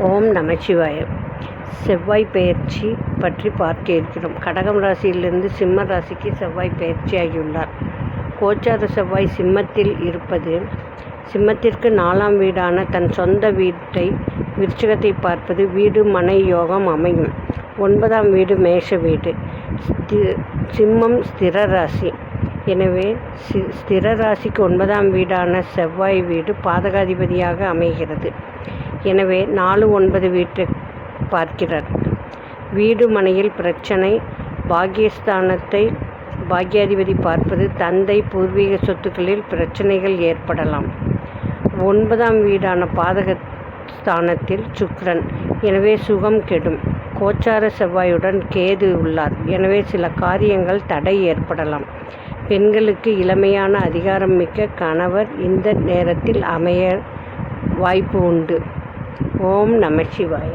ஓம் நமசிவாய. செவ்வாய் பெயர்ச்சி பற்றி பார்க்க இருக்கிறோம். கடகம் ராசியிலிருந்து சிம்ம ராசிக்கு செவ்வாய் பெயர்ச்சியாகியுள்ளார். கோச்சார செவ்வாய் சிம்மத்தில் இருப்பது சிம்மத்திற்கு 4ஆம் வீடான தன் சொந்த வீட்டை விருச்சிகத்தை பார்ப்பது வீடு மனை யோகம் அமையும். 9ஆம் வீடு மேஷ வீடு. சிம்மம் ஸ்திர ராசி. எனவே ஸ்திர ராசிக்கு 9ஆம் வீடான செவ்வாய் வீடு பாதகாதிபதியாக அமைகிறது. எனவே 4-9 வீட்டை பார்க்கிறார். வீடு மனையில் பிரச்சனை. பாக்கியஸ்தானத்தை பாக்கியாதிபதி பார்ப்பது தந்தை பூர்வீக சொத்துக்களில் பிரச்சனைகள் ஏற்படலாம். 9ஆம் வீடான பாதகஸ்தானத்தில் சுக்கிரன். எனவே சுகம் கெடும். கோச்சார செவ்வாயுடன் கேது உள்ளார். எனவே சில காரியங்கள் தடை ஏற்படலாம். பெண்களுக்கு இளமையான அதிகாரம் மிக்க கணவர் இந்த நேரத்தில் அமைய வாய்ப்பு உண்டு. ஓம் நமசிவாய.